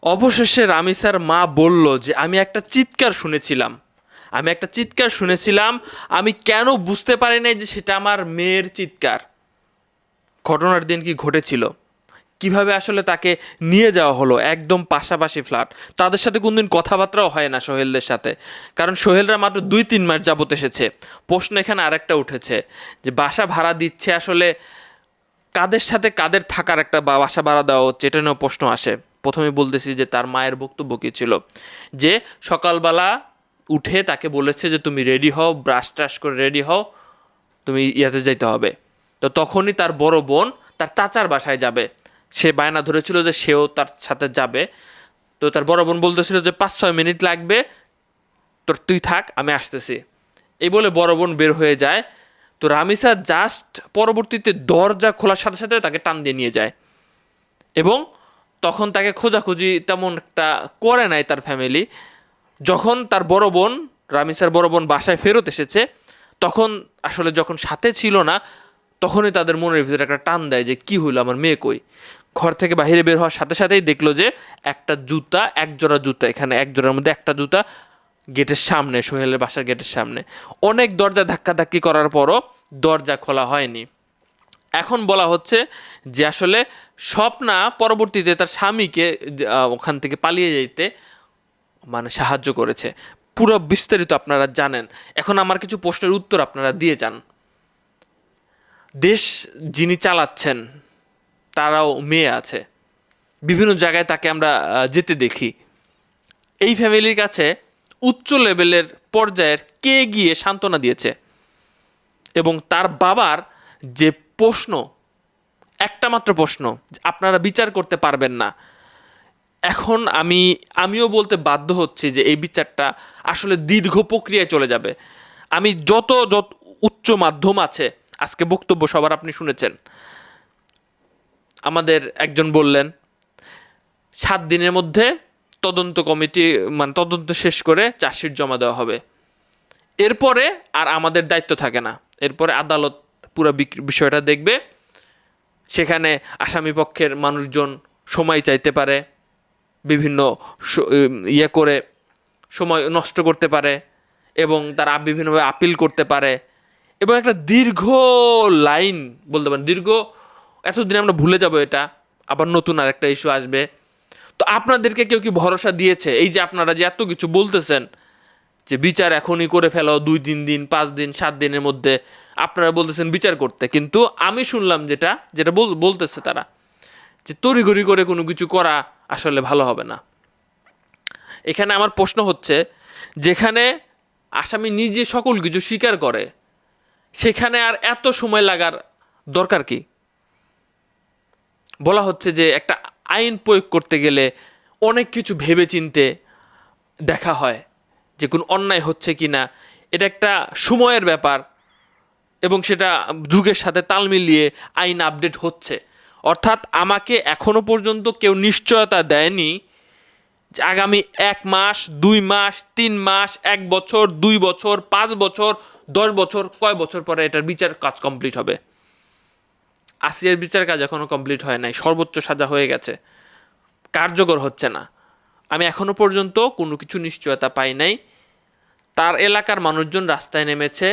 অবশেষে রামিসার মা বলল যে আমি একটা চিৎকার শুনেছিলাম, আমি কেন বুঝতে পারি নাই যে সেটা আমার মেয়ের চিৎকার। ঘটনার দিন কি ঘটেছিল, কিভাবে আসলে তাকে নিয়ে যাওয়া হলো একদম পাশাপাশি ফ্ল্যাট, তাদের সাথে কোনদিন কথাবার্তাও হয় না সোহেলদের সাথে, কারণ সোহেলরা মাত্র 2-3 মাস যাবত এসেছে। প্রশ্ন এখানে আরেকটা উঠেছে যে বাসা ভাড়া দিচ্ছে আসলে কাদের সাথে, কাদের থাকার একটা বাসা ভাড়া দেওয়া হচ্ছে, এটা নিয়েও প্রশ্ন আসে। প্রথমে বলতেছি যে তার মায়ের বক্তব্য কী ছিল, যে সকালবেলা উঠে তাকে বলেছে যে তুমি রেডি হও, ব্রাশ ট্রাশ করে রেডি হও, তুমি ইয়াতে যেতে হবে। তো তখনই তার বড় বোন তার চাচার বাসায় যাবে, সে বায়না ধরেছিল যে সেও তার সাথে যাবে। তো তার বড় বোন বলতেছিল যে 5-6 মিনিট লাগবে, তুই থাক, আমি আসতেছি। এই বলে বড় বোন বের হয়ে যায়। তো রামিসা জাস্ট পরবর্তীতে দরজা খোলার সাথে সাথে তাকে টান দিয়ে নিয়ে যায়, এবং তখন তাকে খোঁজাখুঁজি তেমন একটা করে নাই তার ফ্যামিলি। যখন তার বড় বোন, রামিসার বড় বোন বাসায় ফেরত এসেছে, তখন আসলে যখন সাথে ছিল না, তখনই তাদের মনের ভিতরে একটা টান দেয় যে কি হইলো, আমার মেয়ে কই। ঘর থেকে বাইরে বের হওয়ার সাথে সাথেই দেখলো যে একটা জুতা, এক জোড়া জুতা, এখানে এক জোড়ার মধ্যে একটা জুতা গেটের সামনে, সোহেলের বাসার গেটের সামনে। অনেক দরজা ধাক্কাধাক্কি করার পরও দরজা খোলা হয়নি। এখন বলা হচ্ছে যে আসলে স্বপ্না পরবর্তীতে তার স্বামীকে ওখান থেকে পালিয়ে যেতে মানে সাহায্য করেছে। পুরো বিস্তারিত আপনারা জানেন। এখন আমার কিছু প্রশ্নের উত্তর আপনারা দিয়ে যান। দেশ যিনি চালাচ্ছেন তারাও মেয়ে আছে, বিভিন্ন জায়গায় তাকে আমরা যেতে দেখি। এই ফ্যামিলির কাছে উচ্চ লেভেলের পর্যায়ের কে গিয়ে সান্ত্বনা দিয়েছে, এবং তার বাবার যে প্রশ্ন, একটা মাত্র প্রশ্ন, আপনারা বিচার করতে পারবেন না। এখন আমিও বলতে বাধ্য হচ্ছি যে এই বিচারটা আসলে দীর্ঘ প্রক্রিয়ায় চলে যাবে। আমি যত উচ্চ মাধ্যম আছে, আজকে বক্তব্য সবার আপনি শুনেছেন, আমাদের একজন বললেন 7 দিনের মধ্যে তদন্ত কমিটি মানে তদন্ত শেষ করে চার্জশিট জমা দেওয়া হবে। এরপরে আর আমাদের দায়িত্ব থাকে না, এরপরে আদালত পুরো বিষয়টা দেখবে। সেখানে আসামি পক্ষের মানুষজন সময় চাইতে পারে, বিভিন্ন ইয়ে করে সময় নষ্ট করতে পারে, এবং তারা বিভিন্নভাবে আপিল করতে পারে, এবং একটা দীর্ঘ লাইন বলতে পারেন, দীর্ঘ এতদিন আমরা ভুলে যাব এটা, আবার নতুন আরেকটা ইস্যু আসবে। তো আপনাদেরকে কেউ কি ভরসা দিয়েছে, এই যে আপনারা যে এত কিছু বলতেছেন যে বিচার এখনই করে ফেলো 2-3 দিন, 5 দিন, 7 দিনের মধ্যে, আপনারা বলতেছেন বিচার করতে, কিন্তু আমি শুনলাম যেটা যেটা বলতেছে তারা, যে তড়িঘড়ি করে কোনো কিছু করা আসলে ভালো হবে না। এখানে আমার প্রশ্ন হচ্ছে, যেখানে আসামি নিজে সকল কিছু স্বীকার করে, সেখানে আর এত সময় লাগার দরকার কি? বলা হচ্ছে যে একটা আইন প্রয়োগ করতে গেলে অনেক কিছু ভেবে চিনতে দেখা হয় যে কোন অন্যায় হচ্ছে কি না, এটা একটা সময়ের ব্যাপার, এবং সেটা যুগের সাথে তাল মিলিয়ে আইন আপডেট হচ্ছে। অর্থাৎ আমাকে এখনো পর্যন্ত কেউ নিশ্চয়তা দেয়নি যে আগামী 1 মাস, 2 মাস, 3 মাস, 1 বছর, 2 বছর, 5 বছর, 10 বছর, কয় বছর পরে এটার বিচার কাজ কমপ্লিট হবে। আসিয়ার বিচার কাজ এখনও কমপ্লিট হয় নাই, সর্বোচ্চ সাজা হয়ে গেছে, কার্যকর হচ্ছে না। আমি এখনো পর্যন্ত কোনো কিছু নিশ্চয়তা পাই নাই। তার এলাকার মানুষজন রাস্তায় নেমেছে,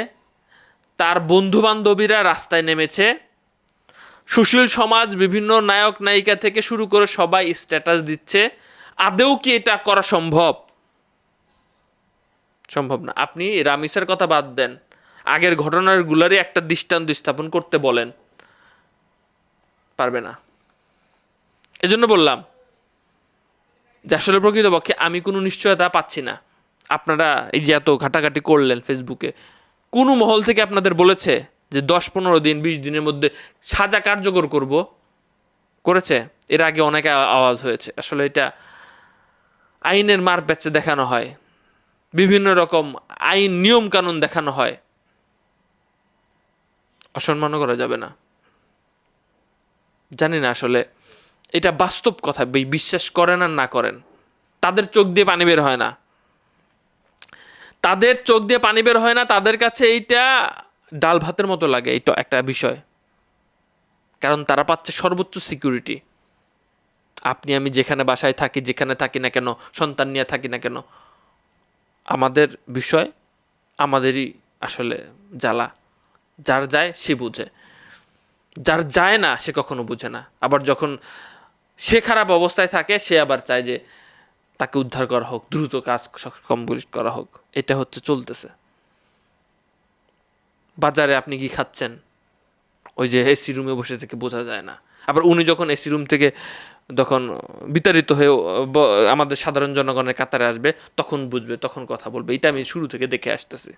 তার বন্ধু বান্ধবীরা রাস্তায় নেমেছে, সুশীল সমাজ, বিভিন্ন নায়ক নায়িকা থেকে শুরু করে সবাই স্ট্যাটাস দিচ্ছে। আদেও কি এটা করা সম্ভব? সম্ভব না। আপনি রামিসার কথা বাদ দেন, আগের ঘটনাগুলোরই একটা দৃষ্টান্ত স্থাপন করতে বলেন, পারবে না। এজন্য বললাম যে আসলে প্রকৃতপক্ষে আমি কোনো নিশ্চয়তা পাচ্ছি না। আপনারা এই যে এত ঘাটাঘাটি করলেন ফেসবুকে, কোনো মহল থেকে আপনাদের বলেছে যে 10-15 দিন, 20 দিনের মধ্যে সাজা কার্যকর করেছে? এর আগে অনেক আওয়াজ হয়েছে। আসলে এটা আইনের মার প্যাচে দেখানো হয়, বিভিন্ন রকম আইন নিয়ম কানুন দেখানো হয়, অসম্মানও করা যাবে না। জানি না আসলে এটা বাস্তব কথা, বিশ্বাস করেন আর না করেন, তাদের চোখ দিয়ে পানি বের হয় না, তাদের কাছে এইটা ডাল ভাতের মতো লাগে। এইটা একটা বিষয়, কারণ তারা পাচ্ছে সর্বোচ্চ সিকিউরিটি, আপনি আমি যেখানে বাসায় থাকি, যেখানে থাকি না কেন, সন্তান নিয়ে থাকি না কেন, আমাদের বিষয় আমাদেরই আসলে জ্বালা। যার যায় সে বুঝে, যার যায় না সে কখনো বুঝে না। আবার যখন সে খারাপ অবস্থায় থাকে সে আবার চায় যে তাকে উদ্ধার করা হোক, দ্রুত কাজ কমপ্লিট করা হোক। এটা হচ্ছে চলতেছে। বাজারে আপনি কি খাচ্ছেন, ওই যে এসি রুমে বসে থেকে বোঝা যায় না। আবার উনি যখন এসি রুম থেকে তখন বিতাড়িত হয়ে আমাদের সাধারণ জনগণের কাতারে আসবে, তখন বুঝবে, তখন কথা বলবে। এটা আমি শুরু থেকে দেখে আসতেছি।